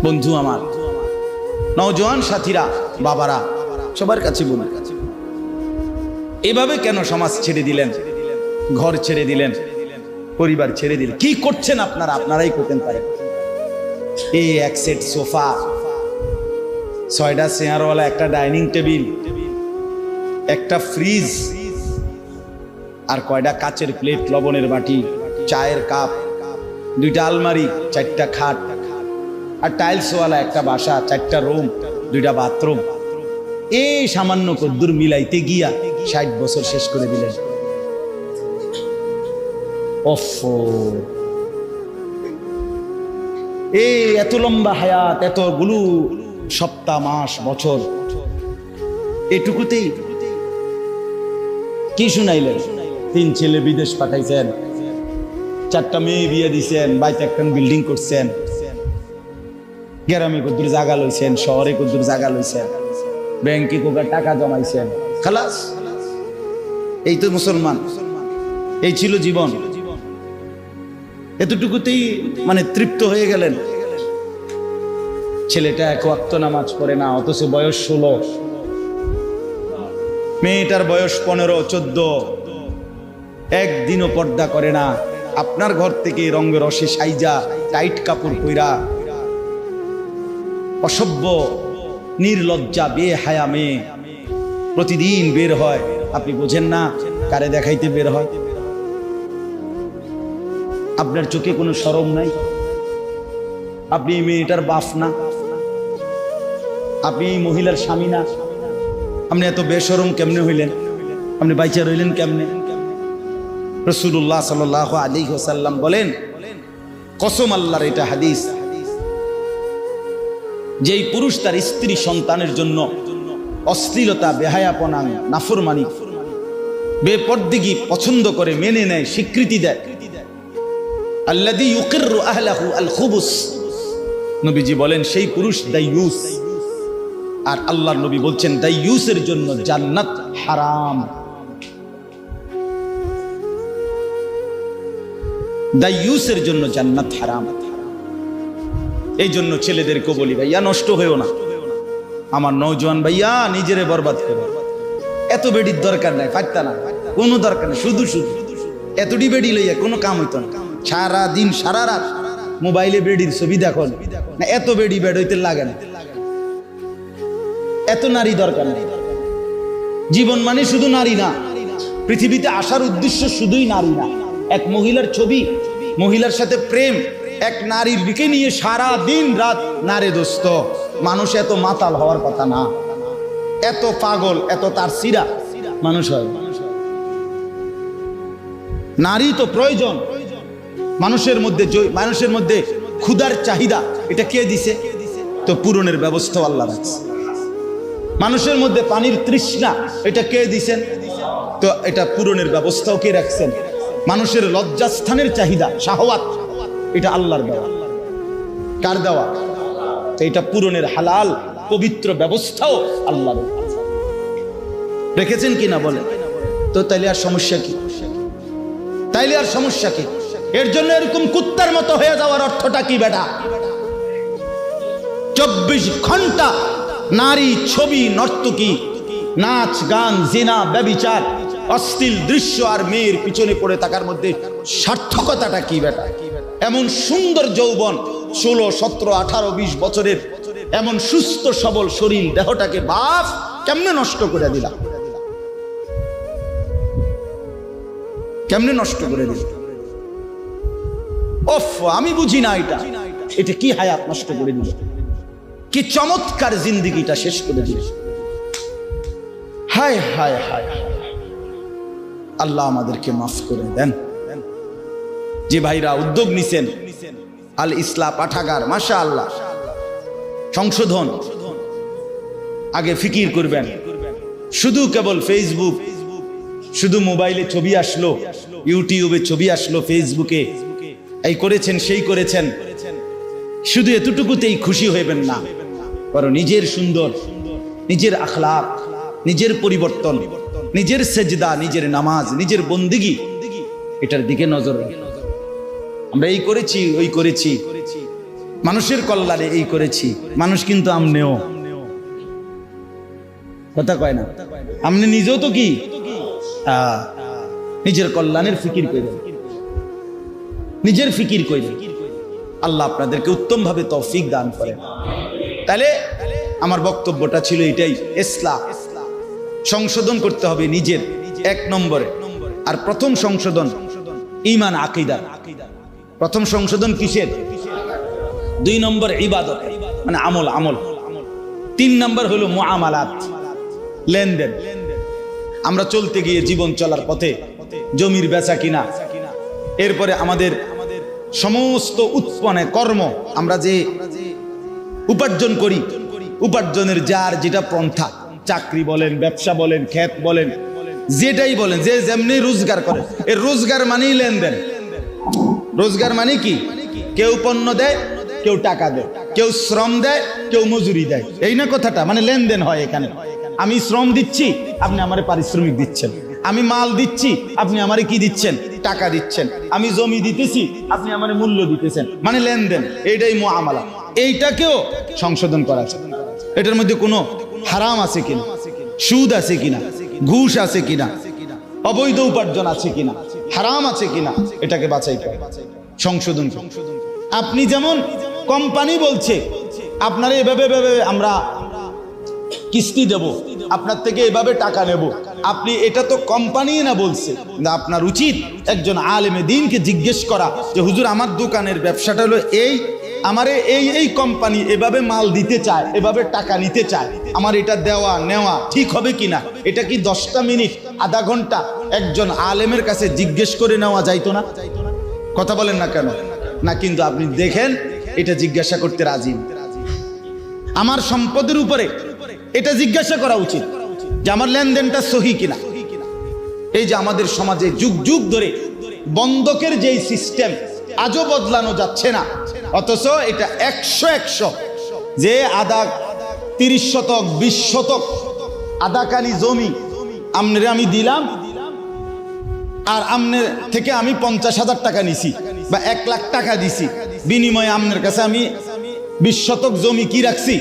বন্ধু আমার, নওজোয়ান সাথীরা, বাবারা, সবার কাছে বলুন, এভাবে কেন সমাজ ছেড়ে দিলেন, ঘর ছেড়ে দিলেন, পরিবার ছেড়ে দিলেন? কি করছেন আপনারা? আপনারাই করতেন পারেন। এই এক সেট সোফা, 6টা চেয়ারওয়ালা, একটা ডাইনিং টেবিল, একটা ফ্রিজ, আর কয়টা কাচের প্লেট, লবণের বাটি, চায়ের কাপ, 2টা আলমারি, 4টা খাট, আর টাইলসওয়ালা একটা বাসা, 4টা রুম, 2টা বাথরুম। এই সামান্য কদ্দুর মিলাইতে গিয়া 60 বছর শেষ করে দিলেন। এই এত লম্বা হায়াত, এতগুলো সপ্তাহ, মাস, বছর, এটুকুতেই কি শুনাইলেন? 3 ছেলে বিদেশ পাঠাইছেন, 4টা মেয়ে বিয়ে দিছেন, বাইতে একটা বিল্ডিং করছেন, গ্রামে কদ্দুর জায়গা লইছেন, শহরে কদ্দুর জায়গা লইছেন, ব্যাংকে কোকা টাকা জমাইছেন, খালাস। এই তো মুসলমান, এই ছিল জীবন। এতটুকুতেই মানে তৃপ্ত হয়ে গেলেন। ছেলেটা 1 ওয়াক্ত নামাজ পড়ে না, অথচ বয়স 16, মেয়েটার বয়স 15-14, একদিনও পর্দা করে না। আপনার ঘর থেকে রঙে রসে সাইজা, টাইট কাপড় পইরা, অসভ্য, নির্লজ্জা, বেহায়া মেয়ে প্রতিদিন বের হয়। আপনি বোঝেন না কারে দেখাইতে বের হয়? আপনার চোখে কোনো শরম নাই? আপনি এই মেয়েটার বাপ না? আপনি এই মহিলার স্বামী না? আপনি এত বেশরম কেমনে হইলেন? আপনি বাইচা রইলেন কেমনে? রাসূলুল্লাহ সাল্লাল্লাহু আলাইহি ওয়াসাল্লাম বলেন, কসম আল্লাহর, এটা হাদিস, যেই পুরুষ তার স্ত্রী সন্তানের জন্য অশ্লীলতা, বেহায়াপনা, নাফরমানি, বেপরদিগি পছন্দ করে, মেনে নেয়, স্বীকৃতি দেয়, আল্লাযী ইউকিররু আহলাহু আল খুবুস, নবীজি বলেন সেই পুরুষ দাইয়ুস। আর আল্লাহর নবী বলছেন দাইয়ুসের জন্য জান্নাত হারাম। দাইয়ুসের জন্য জান্নাত হারাম। এই জন্য ছেলেদেরকে বলি, ভাইয়া নষ্ট হয়েও না। আমার নওজোয়ান ভাইয়া, নিজেরে বরবাদ করে। এত বেডির দরকার নাই, পারতা না, কোনো দরকার নেই। শুধু শুধু এতটি বেডি লইয়া কোনো কাম হইতো না। সারা দিন সারা রাত মোবাইলে বেডির ছবি দেখো না, এত বেডি বেড হইতে লাগে না। এত নারী দরকার নেই। জীবন মানে শুধু নারী না, পৃথিবীতে আসার উদ্দেশ্য শুধুই নারী না। এক মহিলার ছবি, মহিলার সাথে প্রেম, এক নারীর দিকে নিয়ে সারা দিন রাত নারে দোস্ত। মানুষ এত মাতাল হওয়ার কথা না, এত পাগল, এত তার সিরা মানুষ হয়। নারী তো প্রয়োজন মানুষের মধ্যে। মানুষের মধ্যে ক্ষুধার চাহিদা, এটা কে দিছে? তো পূরণের ব্যবস্থা আল্লাহ রাখছে। মানুষের মধ্যে পানির তৃষ্ণা, এটা কে দিছেন? তো এটা পূরণের ব্যবস্থাও কে রাখছেন। মানুষের লজ্জাস্থানের চাহিদা, শাহওয়াত, এটা আল্লাহর দেওয়া। কার দেওয়া? তো এটা পূরণের হালাল পবিত্র ব্যবস্থাও আল্লাহর রেখেছেন কিনা বলেন তো? তাইলে আর সমস্যা কি? তাইলে আর সমস্যা কি? এর জন্য এরকম কুত্তার মতো হয়ে যাওয়ার অর্থটা কি বেটা? 24 ঘন্টা নারী, ছবি, নর্তকী, নাচ, গান, জিনা, ব্যভিচার, অশ্লীল দৃশ্য আর মেয়ের পিছনে পড়ে থাকার মধ্যে সার্থকতাটা কি বেটা? এমন সুন্দর যৌবন, 16, 17, 18, 20 বছরের এমন সুস্থ সবল শরীর, দেহটাকে বাপ কেমনে নষ্ট করে দিলাম? কেমনে নষ্ট করে দিল? ওফ, আমি বুঝি না এটা কি হায়াত নষ্ট করে দিল, কি চমৎকার জিন্দেগিটা শেষ করে দিল। হায় হায় হায়, আল্লাহ আমাদেরকে মাফ করে দেন। যে ভাইরা উদ্যোগ নিছেন, আল ইসলাহ পাঠাগার, মাশাআল্লাহ, সংশোধন, আগে ফিকির করবেন। শুধু কেবল ফেসবুক, শুধু মোবাইলে ছবি আসলো, ইউটিউবে ছবি আসলো, ফেসবুকে এই করেছেন সেই করেছেন, শুধু এতটুকুতেই খুশি হইবেন না। বরং নিজের সুন্দর, নিজের আখলাক, নিজের পরিবর্তন, নিজের সেজদা, নিজের নামাজ, নিজের বন্দিগি, এটার দিকে নজর রাখুন। আমরা এই করেছি, ওই করেছি, মানুষের কল্যাণে এই করেছি, মানুষ কিন্তু আমনেও কথা কয় না, আপনি নিজেও তো কি নিজের কল্যাণের ফিকির করেন, নিজের ফিকির করেন। আল্লাহ আপনাদেরকে উত্তম ভাবে তৌফিক দান করেন। তাহলে আমার বক্তব্যটা ছিল এটাই, ইসলাম সংশোধন করতে হবে নিজের, এক নম্বরে। আর প্রথম সংশোধন ঈমান আকীদা। প্রথম সংশোধন কিসের? 2 নম্বর ইবাদত, মানে আমল। 3 নম্বর হলো মুআমালাত, লেনদেন। আমরা চলতে গিয়ে জীবন চলার পথে জমির বেচা কিনা, এরপরে আমাদের সমস্ত উৎপন্ন কর্ম, আমরা যে উপার্জন করি, উপার্জনের যার যেটা পন্থা, চাকরি বলেন, ব্যবসা বলেন, ক্ষেত বলেন, যেটাই বলেন, যে যেমনি রোজগার করে, এর রোজগার মানেই লেনদেন। রোজগার মানে কি? কেউ পণ্য দেয়, কেউ টাকা দেয়, কেউ শ্রম দেয়, কেউ মজুরি দেয়, এই না কথাটা? মানে লেনদেন হয় এখানে। আমি শ্রম দিচ্ছি, আপনি আমারে পারিশ্রমিক দিচ্ছেন। আমি মাল দিচ্ছি, আপনি আমারে কি দিচ্ছেন? টাকা দিচ্ছেন। আমি জমি দিতেছি, আপনি আমারে মূল্য দিতেছেন, মানে লেনদেন। এইটাই মুআমালা। এইটাকেও সংশোধন করা আছে। এটার মধ্যে কোনো হারাম আছে কিনা, সুদ আছে কিনা, ঘুষ আছে কিনা, অবৈধ উপার্জন আছে কিনা, হারাম আছে কিনা, এটাকে বাছাই করে সংশোধন। আপনি যেমন কোম্পানি বলছে আপনারা এভাবে আমরা কিস্তি দেব, আপনার থেকে এভাবে টাকা নেব, আপনি এটা তো কোম্পানি না বলছে। আপনার উচিত একজন আলেমে দ্বীনকে জিজ্ঞেস করা যে হুজুর, আমার দোকানের ব্যবসাটা হলো এই, আমারে এই কোম্পানি এভাবে মাল দিতে চায়, এভাবে টাকা নিতে চায়, আমার এটা দেওয়া নেওয়া ঠিক হবে কিনা? এটা কি 10টা মিনিট, আধা ঘন্টা একজন আলেমের কাছে জিজ্ঞেস করে নেওয়া যাইতো না? কথা বলেন না কেন? না, কিন্তু আপনি দেখেন এটা জিজ্ঞাসা করতে রাজি। আমার সম্পদের উপরে এটা জিজ্ঞাসা করা উচিত যে আমার লেনদেনটা সহি কিনা। এই যে আমাদের সমাজে যুগ যুগ ধরে বন্ধকের যেই সিস্টেম আজও বদলানো যাচ্ছে না, অথচ এটা 100 যে আধা 30 শতক 20 শতক আধাকানি জমি আমনে আমি দিলাম, আর আমনের থেকে আমি 50,000 টাকা নিছি বা 1 লাখ টাকা দিছি, বিনিময়ে আমনের কাছে আমি 20 শতক জমি কি রাখছি?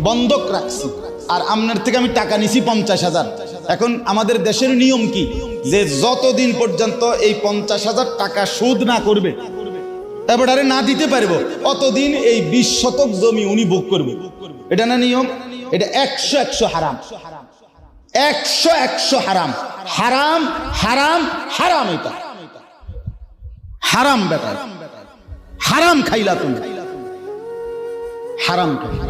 বন্ধক রাখছি, আর আমনের থেকে আমি টাকা নিছি 50,000। এখন আমাদের দেশের নিয়ম কি, যে যতদিন পর্যন্ত এই 50,000 টাকা সুদ না করবে, এবারে না দিতে পারবো, অতদিন এই 20 শতক জমি উনি ভোগ করবে। এটা না নিয়ম? এটা 100 হারাম, 100 হারাম, হারাম হারাম হারাম। এটা হারাম বেটা, হারাম খাইলা তুমি, হারাম খাইলা।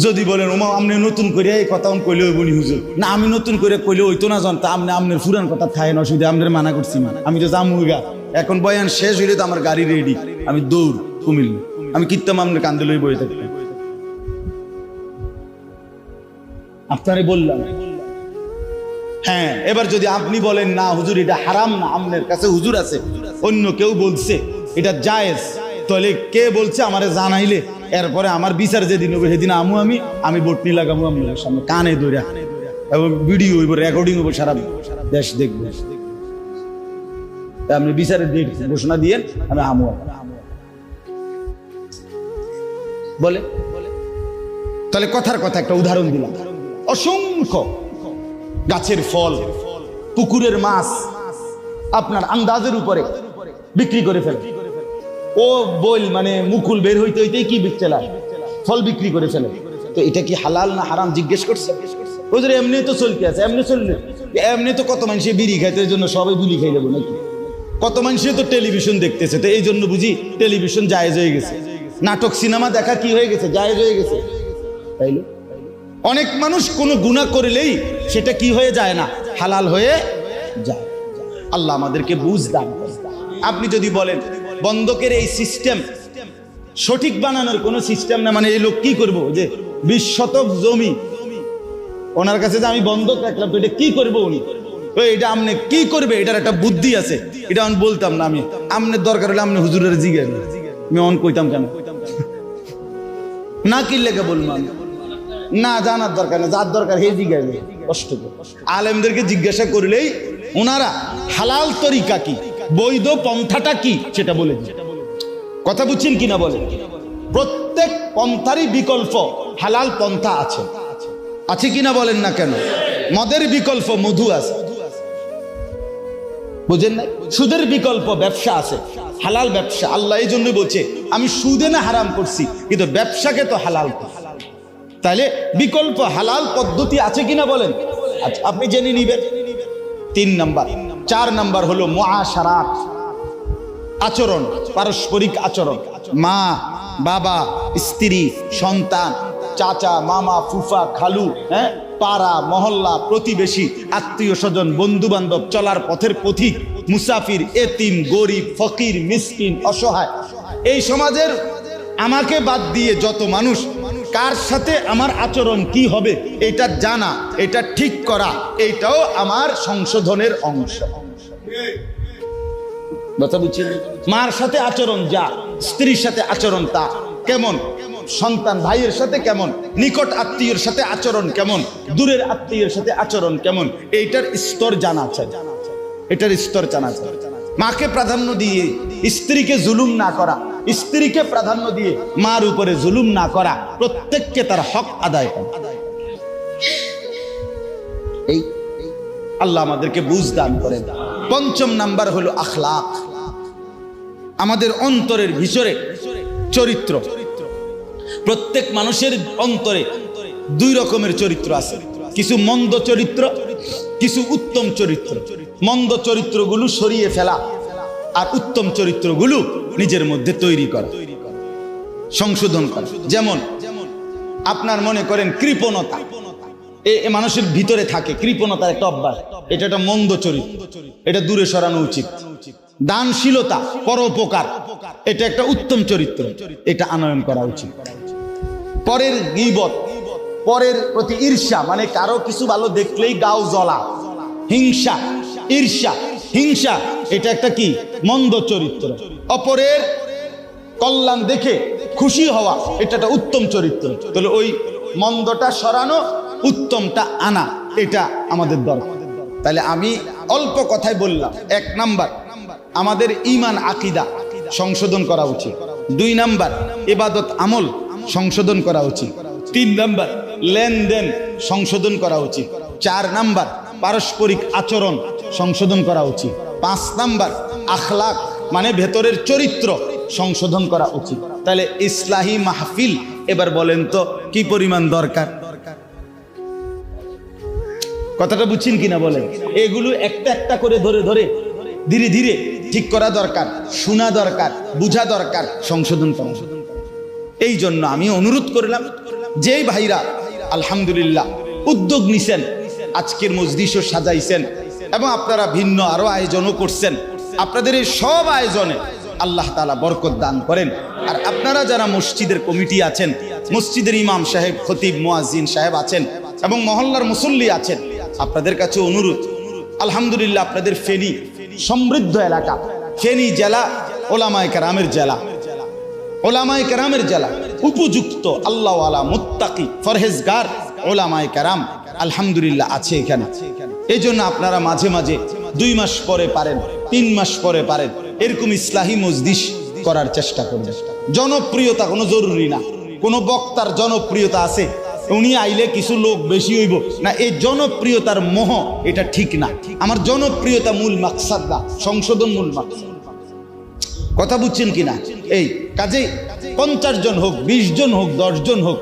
যদি বলেন ওমা আপনি নতুন করে এই কথা কইলে হইব নি হুজুর? না, আমি নতুন করে কইলে হইতো না, জানতা আপনি আপনার পুরান কথা থাকেন, অসুবিধা, আপনার মানা করছি, আমি তো জামুগা। এখন বয়ান শেষ হইলে তো আমার গাড়ি রেডি, আমি দৌড় কুমিল্লা, আমি কিত্তাম আপনার কান্দে লই বয়ে থাকতাম। আপনারে বললাম। হ্যাঁ, এবার যদি আপনি বলেন না হুজুর এটা হারাম না, আপনার কাছে হুজুর আছে, অন্য কেউ বলছে এটা জায়েজ, তাহলে কে বলছে আমারে জানাইলে এরপরে আমার বিচার যেদিন হবে সেদিন আমি বটনি লাগাবো আপনার সামনে কানে ধরে, এবং ভিডিও হইব, রেকর্ডিং হইব, সারা দেশ দেখবো। আপনি বিচারের ডেট ঘোষণা দিয়ে আমি আমু বলে। তাহলে কথার কথা একটা উদাহরণ দিলাম। অসংখ্য গাছের ফল, পুকুরের মাছ আপনার আন্দাজের উপরে বিক্রি করে ফেলে। ও বইল মানে মুকুল বের হইতে হইতেই কি বিকচেলা ফল বিক্রি করে ফেলে। তো এটা কি হালাল না হারাম জিজ্ঞেস করছে? ওদের এমনি তো চলতে আছে, এমনি চললে এমনি তো কত মানুষে বিড়ি খাইতে, এই জন্য সবাই বিড়ি খাই যাবো নাকি? কত মানুষে তো টেলিভিশন দেখতেছে, তো এই জন্য বুঝি টেলিভিশন জায়েজ হয়ে গেছে, নাটক সিনেমা দেখা কি হয়ে গেছে? জায়েজ হয়ে গেছে। তাইলে অনেক মানুষ কোনো গুনাহ করলেই সেটা কি হয়ে যায় না, হালাল হয়ে যায়। আল্লাহ আমাদেরকে বুঝ দান করেন। আপনি যদি বলেন বন্ধকের এই সিস্টেম সঠিক বানানোর কোনো সিস্টেম না, মানে এই লোক কি করবো যে 20 শতক জমি ওনার কাছে যে আমি বন্ধক রাখলাম, তো এটা কি করবো উনি? এটা আপনি কি করবে, এটার একটা বুদ্ধি আছে, এটা আমি বলতাম না। আমি আমনের দরকার হলে আপনি হুজুরের জিজ্ঞেস, আমি অন কইতাম কেন না, কি লেগে বলবো আমি না, জানার দরকার না, যার দরকার হে জিজ্ঞাসা। কষ্ট করে আলেমদেরকে জিজ্ঞাসা করলেই ওনারা হালাল তরিকা কি, বৈধ পন্থাটা কি সেটা বলে দিই। কথা বুঝছেন কিনা বলেন? প্রত্যেক পন্থারই বিকল্প হালাল পন্থা আছে, আছে কিনা বলেন না কেন? মদের বিকল্প মধু আছে, বুঝেন না? সুদের বিকল্প ব্যবসা আছে, হালাল ব্যবসা। আল্লাহ এই জন্য বলছে আমি সুদে না হারাম করছি, কিন্তু ব্যবসাকে তো হালাল করছি। তাহলে বিকল্প হালাল পদ্ধতি আছে কিনা বলেন? আচ্ছা, আপনি জেনে নিবেন। 3 নাম্বার। 4 নাম্বার হলো মুআশারাত, আচরণ, পারস্পরিক আচরণ। মা, বাবা, স্ত্রী, সন্তান, চাচা, মামা, ফুফা, খালু, হ্যাঁ, পাড়া, মহল্লা, প্রতিবেশী, আত্মীয় স্বজন, বন্ধু বান্ধব, চলার পথের পথিক, মুসাফির, এতিম, গরিব, ফকির, মিসকিন, অসহায়, এই সমাজের আমাকে বাদ দিয়ে যত মানুষ, কার সাথে আমার আচরণ কি হবে এটা জানা, এটা ঠিক করা, এটাও আমার সংশোধনের অংশ। কথা বুঝছেন? মার সাথে আচরণ যা, স্ত্রীর সাথে আচরণ তা কেমন, সন্তান ভাইয়ের সাথে কেমন, নিকট আত্মীয়ের সাথে আচরণ কেমন, দূরের আত্মীয়ের সাথে আচরণ কেমন, এইটার স্তর জানা চাই, এটার স্তর জানা চাই। মাকে প্রাধান্য দিয়ে স্ত্রীকে জুলুম না করা, স্ত্রীকে প্রাধান্য দিয়ে মার উপরে জুলুম না করা, প্রত্যেককে তার হক আদায় করা। এই আল্লাহ আমাদেরকে বুঝ দান করেন। 5 নাম্বার হলো আখলাক, আমাদের অন্তরের ভিতরে চরিত্র। প্রত্যেক মানুষের অন্তরে 2 রকমের চরিত্র আছে, কিছু মন্দ চরিত্র, কিছু উত্তম চরিত্র। মন্দ চরিত্রগুলো সরিয়ে ফেলা আর উত্তম চরিত্রগুলো নিজের মধ্যে তৈরি করা, সংশোধন করা। যেমন আপনার মনে করেন কৃপণতা, এ মানুষের ভিতরে থাকে, কৃপণতার একটা অভ্যাস, এটা একটা মন্দ চরিত্র, এটা দূরে সরানো উচিত। দানশীলতা, পরোপকার, এটা একটা উত্তম চরিত্র, এটা আনয়ন করা উচিত। পরের গীবত, পরের প্রতি ঈর্ষা, মানে কারো কিছু ভালো দেখলেই গাও জ্বলা, হিংসা, ঈর্ষা, হিংসা, এটা একটা কি মন্দ চরিত্র। অপরের কল্যাণ দেখে খুশি হওয়া, এটা একটা উত্তম চরিত্র। তাহলে ওই মন্দটা সরানো, উত্তমটা আনা, এটা আমাদের দরকার। তাহলে আমি অল্প কথায় বললাম, 1 নাম্বার আমাদের ঈমান আকীদা সংশোধন করা উচিত, 2 নাম্বার ইবাদত আমল সংশোধন করা উচিত, 3 নাম্বার লেনদেন সংশোধন করা উচিত, 4 নাম্বার পারস্পরিক আচরণ সংশোধন করা উচিত, 5 নাম্বার আখলাক মানে ভেতরের চরিত্র সংশোধন করা উচিত। তাহলে ইসলাহি মাহফিল এবার বলেন তো কি পরিমাণ দরকার? কথাটা বুঝছেন কিনা বলেন? এগুলো একটা একটা করে ধরে ধরে ধীরে ধীরে ঠিক করা দরকার, শোনা দরকার, বুঝা দরকার, সংশোধন করা। এই জন্য আমি অনুরোধ করলাম, যেই ভাইরা আলহামদুলিল্লাহ উদ্যোগ নিছেন, আজকের মজলিসও সাজাইছেন এবং আপনারা ভিন্ন আরো আয়োজনও করছেন, আপনাদের এই সব আয়োজনে আল্লাহ তাআলা বরকত দান করেন। আর আপনারা যারা মসজিদের কমিটি আছেন, মসজিদের ইমাম সাহেব, খতিব, মুয়াজ্জিন সাহেব আছেন এবং মহল্লার মুসল্লি আছেন, আপনাদের কাছে অনুরোধ, আলহামদুলিল্লাহ আপনাদের ফেনী সমৃদ্ধ এলাকা, ফেনী জেলা ওলামায়ে কেরামের জেলা, ওলামায়ে কেরামের জেলা, উপযুক্ত আল্লাহওয়ালা মুত্তাকি ফরহেজগার ওলামায়ে কেরাম আলহামদুলিল্লাহ আছে এখানে। এই জন্য আপনারা মাঝে মাঝে 2 মাস পরে পারেন, 3 মাস পরে পারেন, এরকম ইসলাহি মজলিস করার চেষ্টা করবেন। জনপ্রিয়তা কোনো জরুরি না, কোনো বক্তার জনপ্রিয়তা আছে, উনি আইলে কিছু লোক বেশি হইব না, এই জনপ্রিয়তার মোহ এটা ঠিক না। আমার জনপ্রিয়তা মূল মাকসাদ না, সংশোধন মূল মাকসাদ। কথা বুঝছেন কিনা? এই কাজেই 50 জন হোক, 20 জন হোক, 10 জন হোক,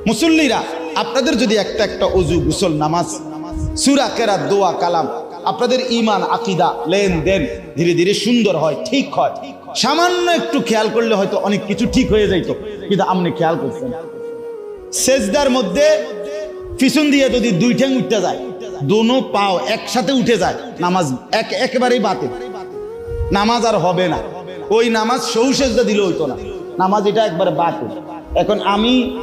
মুসল্লিরা আপনাদের যদি একটা একটা ওযু, গোসল, নামাজ, সূরা, কেরাত, দোয়া, কালাম, আপনাদের ঈমান আকীদা লেনদেন ধীরে ধীরে সুন্দর হয়, ঠিক হয়, সামান্য একটু খেয়াল করলে হয়তো অনেক কিছু ঠিক হয়ে যাইত, কিন্তু আপনি খেয়াল করছেন সেজদার মধ্যে পিছন দিয়ে যদি 2 ঠ্যাং উঠতে যায়, দোনো পাও একসাথে উঠে যায়, নামাজ একেবারেই বাতিল, নামাজ আর হবে না। ওই নামাজ সৌ সেজদা দিলে হইতো না, নামাজ এটা একবারে বাতিল। এখন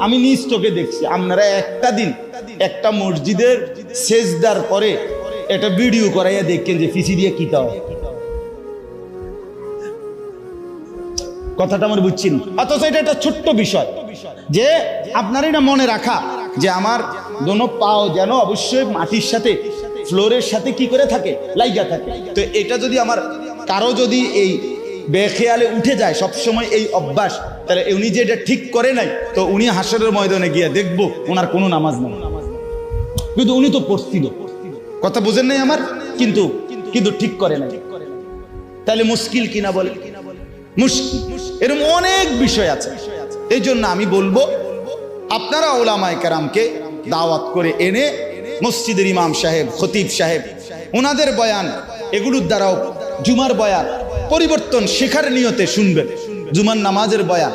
আমি নিজ চোখে দেখছি, আপনারা একটা দিন একটা মসজিদের সেজদার পরে এটা ভিডিও করাইয়া দেখেন যে পিছি দিয়ে কিতা হয়। কথাটা আমার বুঝছেন? অথচ এটা একটা ছোট্ট বিষয় যে আপনার এটা মনে রাখা যে আমার দোনো পাও যেন অবশ্যই মাটির সাথে, ফ্লোরের সাথে কি করে থাকে, লাইগা থাকে। তো এটা যদি আমার কারো যদি এই বেখেয়ালে উঠে যায় সবসময় এই অভ্যাস, তাহলে উনি যে এটা ঠিক করে নাই, তো উনি হাসরের ময়দানে গিয়ে দেখবো ওনার কোনো নামাজ নেই, কিন্তু উনি তো পড়ছিল, কথা বুঝেন নাই আমার, কিন্তু কিন্তু ঠিক করে নাই। তাহলে মুশকিল কিনা বলে, মুশকিল। এরকম অনেক বিষয় আছে। এই জন্য আমি বলবো আপনারা উলামায়ে কেরামকে দাওয়াত করে এনে মসজিদের ইমাম সাহেব, খতিব সাহেব, ওনাদের বয়ান, এগুলোর দ্বারাও জুমার বয়ান পরিবর্তন শেখার নিয়তে শুনবেন। জুমার নামাজের বয়ান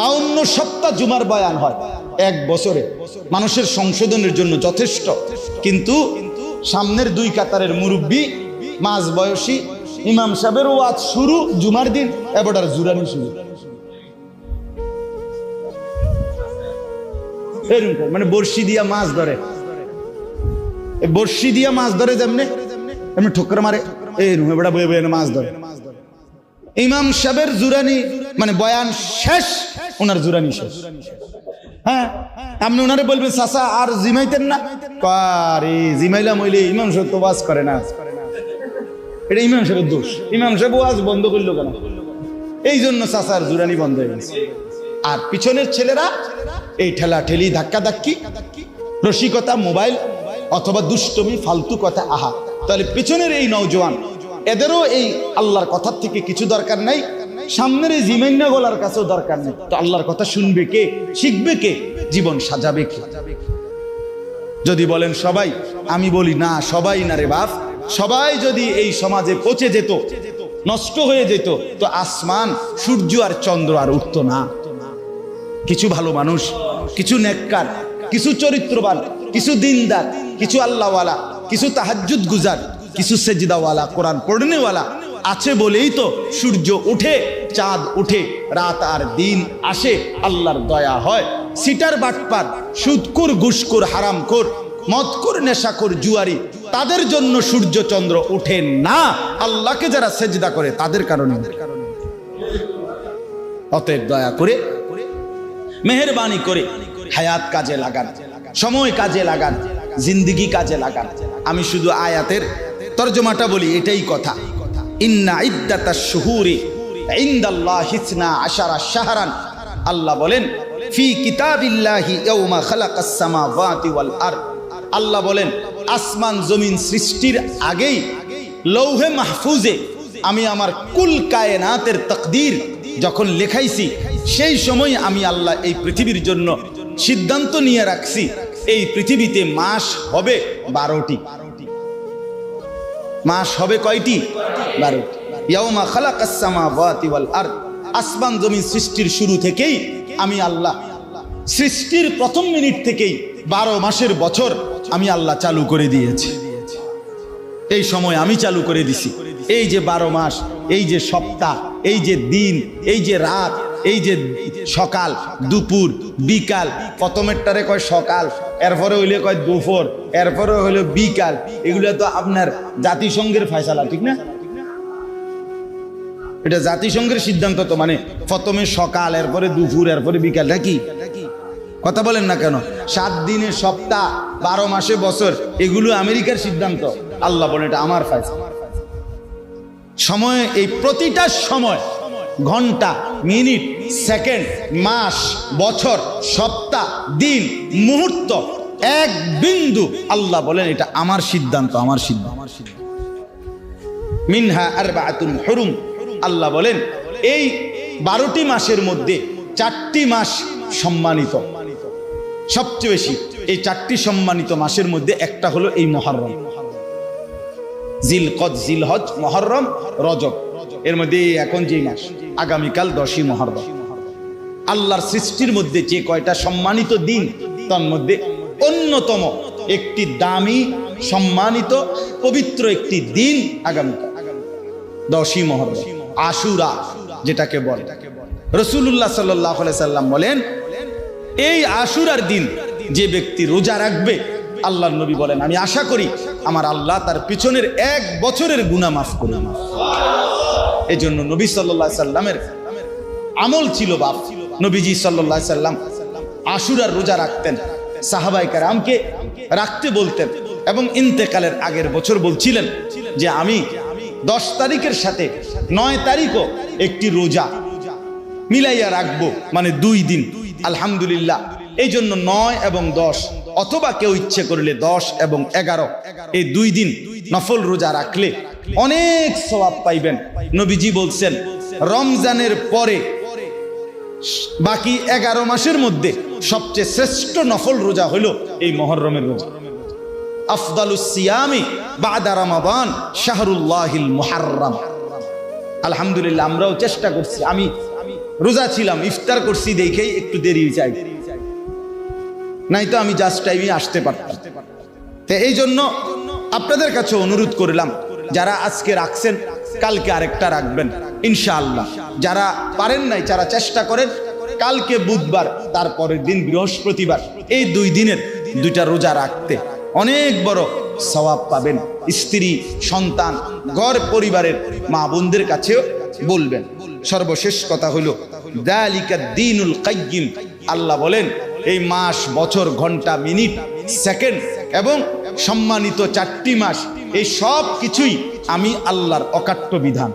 52 সপ্তাহ জুমার বয়ান হয় এক বছরে, মানুষের সংশোধনের জন্য যথেষ্ট। কিন্তু সামনের 2 কাতারের মুরব্বী মাঝ বয়সী ইমাম সাহেবের ওয়াজ শুরু জুমার দিন, এবার জুরানি শুরু, এরকম মানে বর্ষি দিয়া মাছ ধরে, বর্ষি দিয়া মাছ ধরে যেমনি এমনি ঠোকর মারে, এরকম এবার বয়ে বয়ে মাছ ধরে। ইমাম সাহেবের জুরানি মানে বয়ান শেষ, ওনার জুরানি শেষ। হ্যাঁ, আপনি ওনারে বলবেন চাচা আর জিমাইতেন না, আরে জিমাইলাম হইলে ইমাম সাহেব তো ওয়াজ করে না, এটা ইমাম সাহেবের দোষ। ইমাম সাহেব ওয়াজ বন্ধ করলো কেন? এই জন্য চাচার জুরানি বন্ধ হয়ে গেছে। আর পিছনের ছেলেরা এই ঠেলা ঠেলি, ধাক্কা ধাক্কি, রসিকতা, মোবাইল অথবা দুষ্টমি, ফালতু কথা, আহা। তাহলে পিছনের এই নওজোয়ান, এদেরও এই আল্লাহর কথার থেকে কিছু দরকার নাই, সামনের এই জিমাইনা গলার কাছেও দরকার নেই। তো আল্লাহর কথা শুনবে কে, শিখবে কে, জীবন সাজাবে কে? যদি বলেন সবাই, আমি বলি না, সবাই না রে বাপ। সবাই যদি এই সমাজে পচে যেত, নষ্ট হয়ে যেত, তো আসমান, সূর্য আর চন্দ্র আর উঠতো না। কিছু ভালো মানুষ, কিছু নেককার, কিছু চরিত্রবান, কিছু দিনদার, কিছু আল্লাহওয়ালা, কিছু তাহাজ্জুদ গুজার, কিছু সেজদাওয়ালা, কোরআন পড়নেওয়ালা আছে বলেই তো সূর্য উঠে, চাঁদ উঠে, রাত আর দিন আসে, আল্লাহর দয়া হয়। সিটার বাটপার, সুদখোর, ঘুষখোর, হারামখোর, মদখোর, নেশাখোর, জুয়ারি, তাদের জন্য সূর্য চন্দ্র ওঠে না, আল্লাহকে যারা সেজদা করে তাদের কারণে। অতএব দয়া করে, মেহেরবানি করে হায়াত কাজে লাগান, সময় কাজে লাগান, জিন্দেগি কাজে লাগান। আমি শুধু আয়াতের তরজমাটা বলি, এটাই কথা। ইন্না ইদ্দাতাশ শুহুরি ইনদাল্লাহি 12 শাহরান, আল্লাহ বলেন ফি কিতাবিল্লাহি ইয়াউমা খালাকাস সামাওয়াতি ওয়াল আরদ। আল্লাহ বলেন আসমান জমিন সৃষ্টির আগেই লৌহে মাহফুজে আমি আমার কুল কায়নাতের তাকদীর যখন লেখাইছি, সেই সময় আমি আল্লাহ এই পৃথিবীর জন্য সিদ্ধান্ত নিয়ে রাখছি, এই পৃথিবীতে মাস হবে 12টি। মাস হবে কয়টি? 12টি। ইয়াউমা খালাকাস সামাওয়াতি ওয়াল আরদ, আসমান জমিন সৃষ্টির শুরু থেকেই আমি আল্লাহ, সৃষ্টির প্রথম মিনিট থেকেই 12 মাসের বছর আমি আল্লাহ চালু করে দিয়েছি। এই সময় আমি চালু করে দিছি। এই যে 12 মাস, এই যে সপ্তাহ, এই যে দিন, এই যে রাত, এই যে সকাল, দুপুর, বিকাল, প্রথমেরটারে কয় সকাল, এরপরে হইলে কয় দুপুর, এরপরে হইলো বিকাল, এগুলো তো আপনার জাতিসংঘের ফয়সালা, ঠিক না? এটা জাতিসংঘের সিদ্ধান্ত। তো মানে প্রথমে সকাল, এরপরে দুপুর, এরপরে বিকাল, নাকি? কথা বলেন না কেন? 7 দিনের সপ্তাহ, 12 মাসে বছর, এগুলো আমেরিকার সিদ্ধান্ত। আল্লাহ বলেন এটা আমার ফয়সালা। সময়, এই প্রতিটা সময়, ঘন্টা, মিনিট, সেকেন্ড, মাস, বছর, সপ্তাহ, দিন, মুহূর্ত, এক বিন্দু, আল্লাহ বলেন এটা আমার সিদ্ধান্ত, আমার সিদ্ধান্ত। মিনহা আরবাআতুন হুরুম, আল্লাহ বলেন এই 12টি মাসের মধ্যে 4টি মাস সম্মানিত, সবচেয়ে বেশি। এই 4টি সম্মানিত মাসের মধ্যে একটা হলো এই মুহররম, জিলকদ, জিলহজ, মুহররম, রজব। এর মধ্যে এখন যে মাস, আগামীকাল 10ই মুহররম। আল্লাহর সৃষ্টির মধ্যে যে কয়টা সম্মানিত দিন, তার মধ্যে অন্যতম একটি দামি, সম্মানিত, পবিত্র একটি দিন আগামীকাল 10ই মুহররম, আশুরা যেটাকে বলে। রাসূলুল্লাহ সাল্লাল্লাহু আলাইহি সাল্লাম বলেন এই আশুরার দিন যে ব্যক্তি রোজা রাখবে, আল্লাহর নবী বলেন আমি আশা করি আমার আল্লাহ তার পিছনের 1 বছরের গুনাহ মাফ করবেন। এই জন্য নবী সাল্লাল্লাহু আলাইহি সাল্লামের আমল ছিল বাপ। নবীজি সাল্লাল্লাহু আলাইহি সাল্লাম আশুরার রোজা রাখতেন, সাহাবায়ে কেরামকে রাখতে বলতেন, এবং ইন্তেকালের আগের বছর বলছিলেন যে আমি 10 তারিখের সাথে 9 তারিখও একটি রোজা মিলাইয়া রাখবো, মানে 2 দিন। আলহামদুলিল্লাহ, এই জন্য 9 এবং 10, অথবা কেউ ইচ্ছে করলে 10 এবং 11, এই 2 দিন নফল রোজা রাখলে অনেক সওয়াব পাইবেন। নবীজি বলছেন রমজানের পরে বাকি 11 মাসের মধ্যে সবচেয়ে শ্রেষ্ঠ নফল রোজা হলো এই মুহররমের রোজা। আফদালুস সিয়ামি বাদা রমাদান শাহরুল্লাহিল মুহাররম। আলহামদুলিল্লাহ, আমরাও চেষ্টা করছি। আমি রোজা ছিলাম, ইফতার করছি দেখেই একটু দেরি চাই, নাই তো আমি জাস্ট টাইমে আসতে পারতাম। তো এই জন্য আপনাদের কাছে অনুরোধ করলাম, যারা আজকে রাখছেন কালকে আরেকটা রাখবেন ইনশাআল্লাহ। যারা পারেন নাই, যারা চেষ্টা করেন কালকে বুধবার, তারপরের দিন বৃহস্পতিবার, এই 2 দিনের 2টা রোজা রাখতে অনেক বড় সওয়াব পাবেন। স্ত্রী, সন্তান, ঘর পরিবারের মা বোনদের কাছেও বলবেন। সর্বশেষ কথা হলো যালিকা দ্বীনুল কাইয়্যিম। আল্লাহ বলেন এই মাস, বছর, ঘন্টা, মিনিট, সেকেন্ড এবং সম্মানিত 4টি মাস, এই সব কিছুই আমি আল্লাহর অকাট্য বিধান।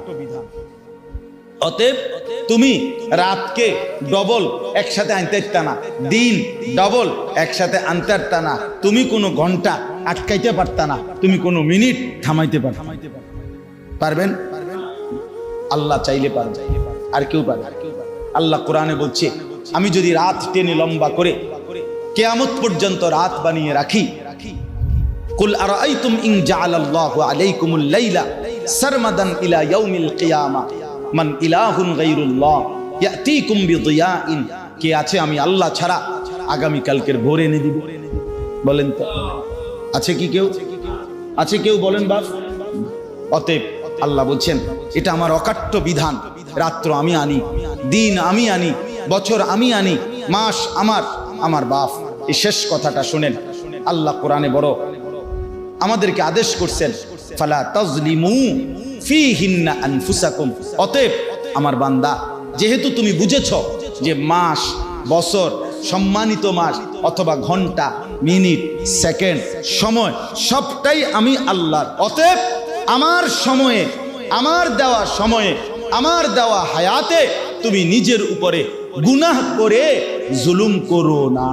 অতএব তুমি রাতকে ডবল একসাথে আনতে পারতা না, দিন ডবল একসাথে আনতে পারতা না, তুমি কোনো ঘন্টা আটকাইতে পারতা না, তুমি কোনো মিনিট থামাইতে পারবেন? আল্লাহ চাইলে পারবে, আর কেউ পারবে? আল্লাহ কোরআনে বলছে আমি যদি রাত টেনে লম্বা করে কিয়ামত পর্যন্ত রাত বানিয়ে রাখি, কুল আরাআইতুম ইন জাআলাল্লাহু আলাইকুমুল লাইলা সারমাদান ইলা ইয়াউমিল কিয়ামা মান ইলাহুন গায়রুল্লাহ ইয়াতিকুম বিদিয়াইন। কে আছে আমি আল্লাহ ছাড়া আগামী কালকের ভোর এনে দিব? বলেন তো, আছে কি কেউ? আছে কেউ? বলেন বাপ। অতএব আল্লাহ বলছেন এটা আমার অকাট্য বিধান। রাত্র আমি আনি, দিন আমি আনি, বছর আমি আনি, মাস আমার বাপ। এই শেষ কথাটা শুনেন, আল্লাহ কোরআনে বড় আমাদেরকে আদেশ করছেন, ফালা তাজলিমু ফীহিন্না আনফুসাকুম। অতএব আমার বান্দা, যেহেতু তুমি বুঝেছো যে মাস, বছর, সম্মানিত মাস অথবা ঘন্টা, মিনিট, সেকেন্ড, সময় সবটাই আমি আল্লাহর। অতএব আমার সময়ে, আমার দেওয়া সময়ে, আমার দেওয়া হায়াতে তুমি নিজের উপরে গুনাহ করে জুলুম করো না।